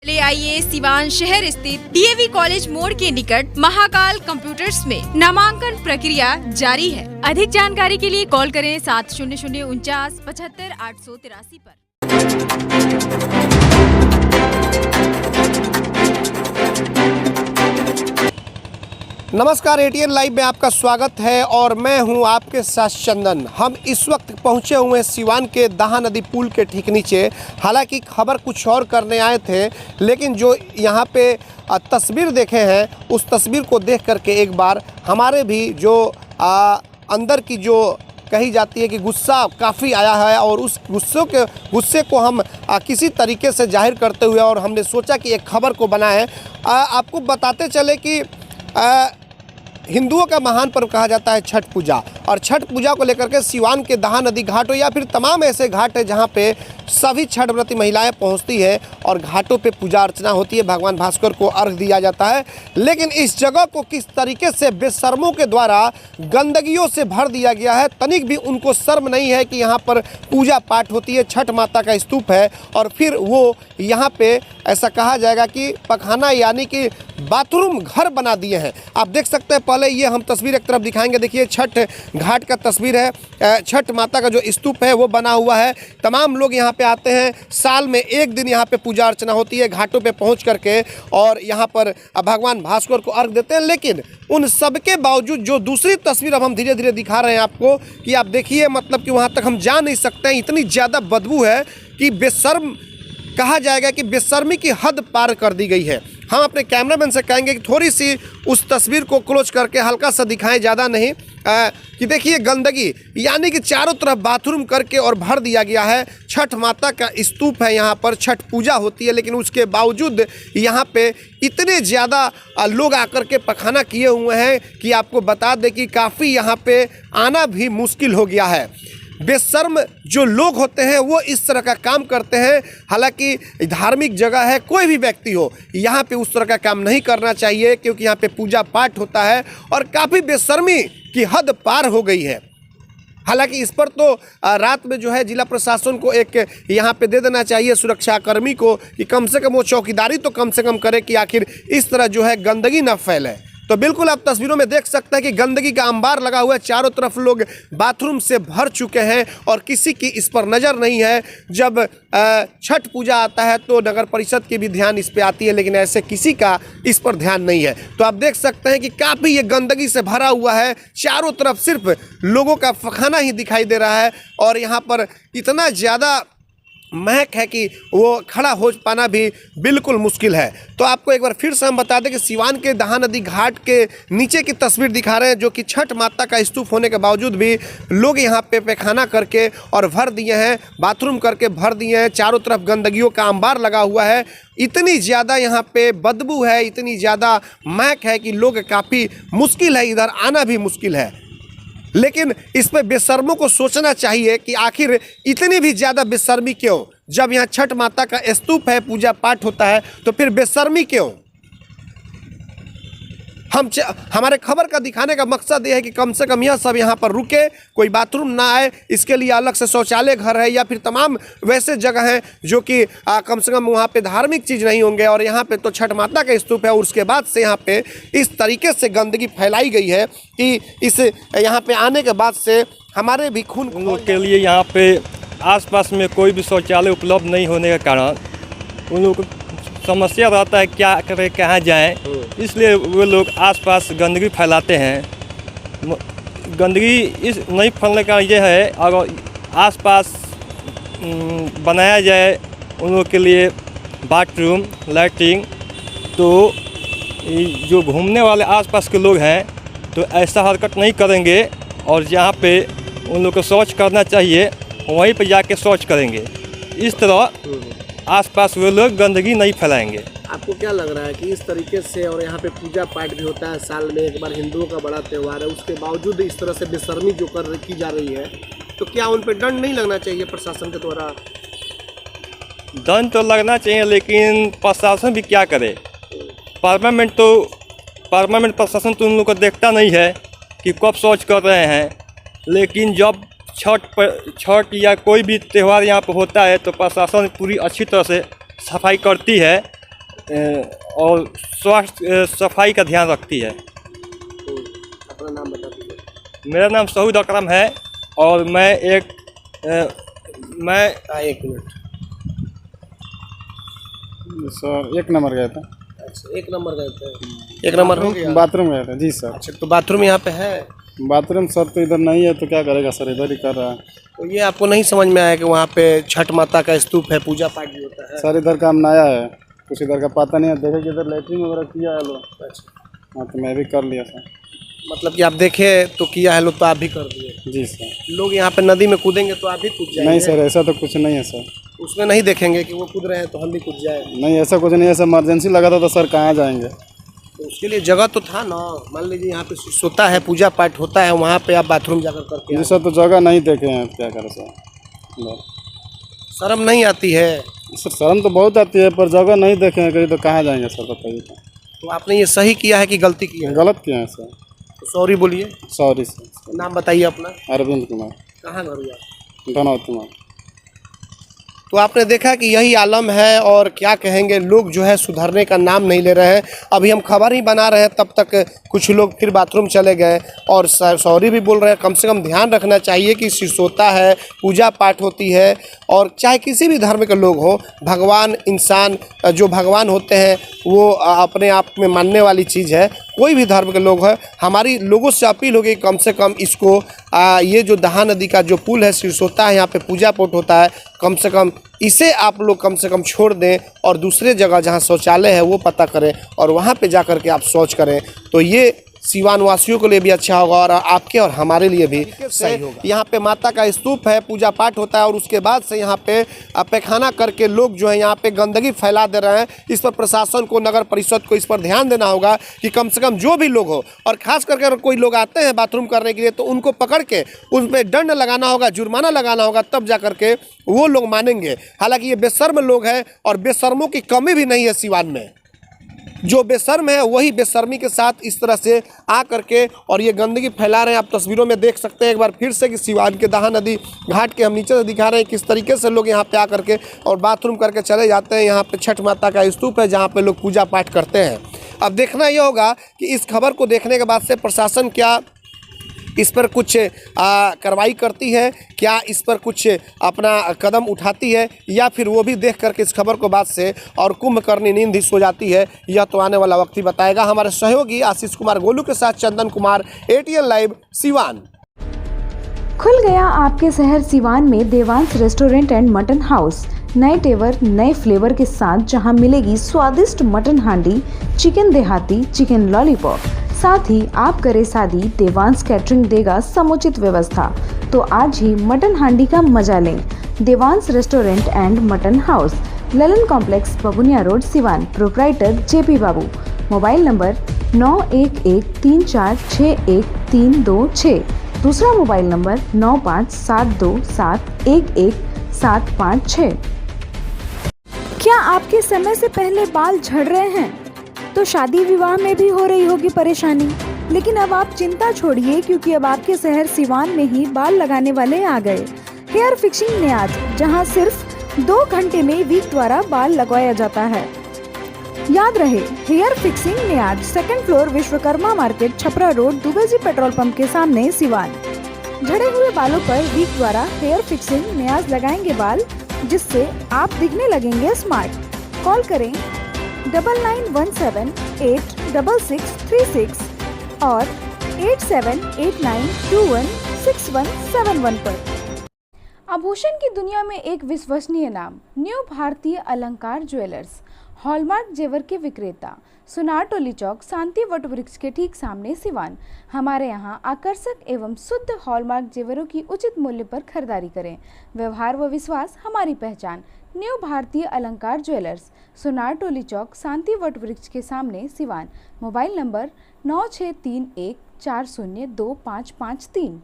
ले आइए सिवान शहर स्थित डीएवी कॉलेज मोड़ के निकट महाकाल कंप्यूटर्स में नामांकन प्रक्रिया जारी है। अधिक जानकारी के लिए कॉल करें 700949 पर। नमस्कार, एटीएन लाइव में आपका स्वागत है और मैं हूं आपके साथ चंदन। हम इस वक्त पहुंचे हुए सिवान के दहा नदी पुल के ठीक नीचे। हालांकि खबर कुछ और करने आए थे, लेकिन जो यहां पे तस्वीर देखे हैं उस तस्वीर को देख करके एक बार हमारे भी जो अंदर की जो कही जाती है कि गुस्सा काफ़ी आया है और उस गुस्से को हम किसी तरीके से जाहिर करते हुए और हमने सोचा कि एक खबर को बनाएं। आपको बताते चले कि हिंदुओं का महान पर्व कहा जाता है छठ पूजा, और छठ पूजा को लेकर के सिवान के दहा नदी घाट हो या फिर तमाम ऐसे घाट है जहां पे सभी छठ व्रती महिलाएं पहुंचती है और घाटों पे पूजा अर्चना होती है, भगवान भास्कर को अर्घ दिया जाता है। लेकिन इस जगह को किस तरीके से बेशर्मों के द्वारा गंदगियों से भर दिया गया है, तनिक भी उनको शर्म नहीं है कि यहाँ पर पूजा पाठ होती है, छठ माता का स्तूप है और फिर वो यहाँ पे ऐसा कहा जाएगा कि पखाना यानी कि बाथरूम घर बना दिए हैं। आप देख सकते हैं, पहले ये हम तस्वीर एक तरफ दिखाएंगे। देखिए, छठ घाट का तस्वीर है। छठ माता का जो स्तूप है वो बना हुआ है। तमाम लोग यहाँ पे आते हैं, साल में एक दिन यहाँ पे पूजा अर्चना होती है घाटों पे पहुँच करके, और यहाँ पर भगवान भास्कर को अर्घ देते हैं। लेकिन उन सब के बावजूद जो दूसरी तस्वीर अब हम धीरे धीरे दिखा रहे हैं आपको कि आप देखिए, मतलब कि वहाँ तक हम जा नहीं सकते हैं, इतनी ज़्यादा बदबू है कि बेशर्म कहा जाएगा कि बेशर्मी की हद पार कर दी गई है। हम अपने कैमरामैन से कहेंगे कि थोड़ी सी उस तस्वीर को क्लोज करके हल्का सा दिखाएं, ज़्यादा नहीं, कि देखिए गंदगी यानी कि चारों तरफ बाथरूम करके और भर दिया गया है। छठ माता का स्तूप है, यहाँ पर छठ पूजा होती है, लेकिन उसके बावजूद यहाँ पे इतने ज़्यादा लोग आकर के पखाना किए हुए हैं कि आपको बता दें कि काफ़ी यहाँ पे आना भी मुश्किल हो गया है। बेशर्म जो लोग होते हैं वो इस तरह का काम करते हैं। हालांकि धार्मिक जगह है, कोई भी व्यक्ति हो यहाँ पे उस तरह का काम नहीं करना चाहिए, क्योंकि यहाँ पे पूजा पाठ होता है और काफ़ी बेशर्मी की हद पार हो गई है। हालांकि इस पर तो रात में जो है जिला प्रशासन को एक यहाँ पे दे देना चाहिए सुरक्षाकर्मी को कि कम से कम वो चौकीदारी तो कम से कम करे कि आखिर इस तरह जो है गंदगी ना फैले। तो बिल्कुल आप तस्वीरों में देख सकते हैं कि गंदगी का अंबार लगा हुआ है, चारों तरफ लोग बाथरूम से भर चुके हैं और किसी की इस पर नज़र नहीं है। जब छठ पूजा आता है तो नगर परिषद की भी ध्यान इस पे आती है, लेकिन ऐसे किसी का इस पर ध्यान नहीं है। तो आप देख सकते हैं कि काफ़ी ये गंदगी से भरा हुआ है, चारों तरफ सिर्फ लोगों का पखाना ही दिखाई दे रहा है और यहाँ पर इतना ज़्यादा महक है कि वो खड़ा हो पाना भी बिल्कुल मुश्किल है। तो आपको एक बार फिर से हम बता दें कि सिवान के दहा नदी घाट के नीचे की तस्वीर दिखा रहे हैं, जो कि छठ माता का स्तूप होने के बावजूद भी लोग यहाँ पे पैखाना करके और भर दिए हैं, बाथरूम करके भर दिए हैं। चारों तरफ गंदगियों का अंबार लगा हुआ है, इतनी ज़्यादा यहाँ पे बदबू है, इतनी ज़्यादा महक है कि लोग काफ़ी मुश्किल है, इधर आना भी मुश्किल है। लेकिन इस पे बेशर्मों को सोचना चाहिए कि आखिर इतनी भी ज़्यादा बेशर्मी क्यों? जब यहाँ छठ माता का स्तूप है, पूजा पाठ होता है, तो फिर बेशर्मी क्यों? हमारे खबर का दिखाने का मकसद ये है कि कम से कम यह सब यहाँ पर रुके, कोई बाथरूम ना आए, इसके लिए अलग से शौचालय घर है या फिर तमाम वैसे जगह हैं जो कि कम से कम वहाँ पे धार्मिक चीज़ नहीं होंगे। और यहाँ पे तो छठ माता का स्तूप है और उसके बाद से यहाँ पे इस तरीके से गंदगी फैलाई गई है कि इस यहाँ पे आने के बाद से हमारे भी खून के लिए यहाँ पे आसपास में कोई भी शौचालय उपलब्ध नहीं होने के कारण उन लोगों को समस्या रहता है क्या करें, कहाँ जाएं, इसलिए वो लोग आसपास गंदगी फैलाते हैं। गंदगी इस नहीं फैलने का ये है, अगर आसपास बनाया जाए उन लोगों के लिए बाथरूम, लैट्रिन, तो जो घूमने वाले आसपास के लोग हैं तो ऐसा हरकत नहीं करेंगे और जहाँ पे उन लोग को शौच करना चाहिए वहीं पे जाके शौच करेंगे। इस तरह आसपास वो लोग गंदगी नहीं फैलाएंगे। आपको क्या लग रहा है कि इस तरीके से, और यहाँ पे पूजा पाठ भी होता है, साल में एक बार हिंदुओं का बड़ा त्यौहार है, उसके बावजूद इस तरह से बेशर्मी जो की जा रही है, तो क्या उन पर दंड नहीं लगना चाहिए प्रशासन के द्वारा? दंड तो लगना चाहिए, लेकिन प्रशासन भी क्या करे? परमानेंट प्रशासन तो उन लोग को देखता नहीं है कि कब शौच कर रहे हैं। लेकिन जब छठ या कोई भी त्यौहार यहाँ पर होता है तो प्रशासन पूरी अच्छी तरह से सफाई करती है और स्वास्थ्य सफाई का ध्यान रखती है। अपना नाम बता दीजिए। मेरा नाम सऊद अकरम है और मैं एक मिनट सर 1 नंबर गया था। अच्छा 1 नंबर गए थे। 1 नंबर हो गया। बाथरूम गया था जी सर। अच्छा तो बाथरूम यहाँ पे है? बाथरूम सर तो इधर नहीं है तो क्या करेगा सर, इधर ही कर रहा है। तो ये आपको नहीं समझ में आया कि वहाँ पे छठ माता का स्तूप है, पूजा पाठ भी होता है? सर इधर काम नया है, कुछ इधर का पता नहीं है। देखे कि इधर लैट्रिन वगैरह किया है लोग। अच्छा हाँ तो मैं भी कर लिया सर। मतलब कि आप देखे तो किया है लोग तो आप भी कर दिए। जी सर। लोग यहाँ पे नदी में कूदेंगे तो आप भी कूद जाएंगे? नहीं सर ऐसा तो कुछ नहीं है सर। उसमें नहीं देखेंगे कि वो कूद रहे हैं तो हम भी कूद जाए? नहीं ऐसा कुछ नहीं है सर, इमरजेंसी लगा था तो सर कहाँ जाएंगे। तो उसके लिए जगह तो था ना। मान लीजिए यहाँ पे सोता है, पूजा पाठ होता है, वहाँ पे आप बाथरूम जाकर करके जी सर तो जगह नहीं देखे हैं, क्या करें सर। शर्म नहीं आती है? सर शर्म तो बहुत आती है पर जगह नहीं देखे हैं कहीं तो कहाँ जाएंगे सर बताइए। तो आपने ये सही किया है कि गलती की है? गलत किया है सर। तो सॉरी बोलिए। Sorry sir. नाम बताइए अपना। अरविंद कुमार। कहाँ घर हुआ? धनौत कुमार। तो आपने देखा कि यही आलम है और क्या कहेंगे, लोग जो है सुधरने का नाम नहीं ले रहे हैं। अभी हम खबर ही बना रहे हैं तब तक कुछ लोग फिर बाथरूम चले गए और सॉरी भी बोल रहे हैं। कम से कम ध्यान रखना चाहिए कि सिरसोता है, पूजा पाठ होती है और चाहे किसी भी धर्म के लोग हो, भगवान इंसान जो भगवान होते हैं वो अपने आप में मानने वाली चीज़ है। कोई भी धर्म के लोग हैं, हमारी लोगों से अपील होगी कम से कम इसको ये जो दहा नदी का जो पुल है सिरसोता है, यहाँ पे पूजा पाठ होता है, कम से कम इसे आप लोग कम से कम छोड़ दें और दूसरे जगह जहाँ शौचालय है वो पता करें और वहाँ पे जा कर के आप शौच करें। तो ये सीवान वासियों के लिए भी अच्छा होगा और आपके और हमारे लिए भी सही होगा। यहाँ पे माता का स्तूप है, पूजा पाठ होता है और उसके बाद से यहाँ पे पैखाना करके लोग जो है यहाँ पे गंदगी फैला दे रहे हैं। इस पर प्रशासन को, नगर परिषद को इस पर ध्यान देना होगा कि कम से कम जो भी लोग हो और खास करके अगर कोई लोग आते हैं बाथरूम करने के लिए तो उनको पकड़ के उन पर दंड लगाना होगा, जुर्माना लगाना होगा, तब जा करके वो लोग मानेंगे। हालांकि ये बेशर्म लोग हैं और बेशर्मों की कमी भी नहीं है सीवान में। जो बेशर्म है वही बेशर्मी के साथ इस तरह से आ करके और ये गंदगी फैला रहे हैं। आप तस्वीरों में देख सकते हैं एक बार फिर से कि सीवान के दहा नदी घाट के हम नीचे से दिखा रहे हैं किस तरीके से लोग यहाँ पे आ करके और बाथरूम करके चले जाते हैं। यहाँ पे छठ माता का स्तूप है जहाँ पे लोग पूजा पाठ करते हैं। अब देखना यह होगा कि इस खबर को देखने के बाद से प्रशासन क्या इस पर कुछ कार्रवाई करती है, क्या इस पर कुछ अपना कदम उठाती है या फिर वो भी देख करके इस खबर को बाद से और कुंभकर्णी नींद ही सो जाती है। यह तो आने वाला वक्त ही बताएगा। हमारे सहयोगी आशीष कुमार गोलू के साथ चंदन कुमार, ATN लाइव सीवान। खुल गया आपके शहर सीवान में Devansh restaurant and mutton house. नए तेवर, नए फ्लेवर के साथ जहां मिलेगी स्वादिष्ट मटन हांडी, चिकन देहाती, चिकन लॉलीपॉप। साथ ही आप करे शादी, देवांश कैटरिंग देगा समुचित व्यवस्था। तो आज ही मटन हांडी का मजा लें। Devansh restaurant and mutton house, Lalan complex, Babuniya road, Siwan. Proprietor JP Babu. Mobile number 9113461326। दूसरा मोबाइल नंबर 9572711756। क्या आपके समय से पहले बाल झड़ रहे हैं? तो शादी विवाह में भी हो रही होगी परेशानी। लेकिन अब आप चिंता छोड़िए क्योंकि अब आपके शहर सीवान में ही बाल लगाने वाले आ गए। हेयर फिक्सिंग नियाज, जहां सिर्फ 2 घंटे में वीक द्वारा बाल लगवाया जाता है। याद रहे, hair fixing Niyaz, 2nd floor, Vishwakarma market, Chhapra road, Dubey ji petrol pump के सामने, सीवान। झड़े हुए बालों पर वीक द्वारा हेयर फिक्सिंग नियाज लगाएंगे बाल, जिससे आप दिखने लगेंगे स्मार्ट। कॉल करें 9917866636 और 8789216171 पर। आभूषण की दुनिया में एक विश्वसनीय नाम, न्यू भारतीय अलंकार ज्वेलर्स। हॉलमार्क जेवर के विक्रेता, सुनार टोली चौक, शांति वट वृक्ष के ठीक सामने, सीवान। हमारे यहाँ आकर्षक एवं शुद्ध हॉलमार्क जेवरों की उचित मूल्य पर खरीदारी करें। व्यवहार व विश्वास हमारी पहचान। न्यू भारतीय अलंकार ज्वेलर्स, सुनार टोली चौक, शांति वट वृक्ष के सामने, सीवान। Mobile number 9631402553।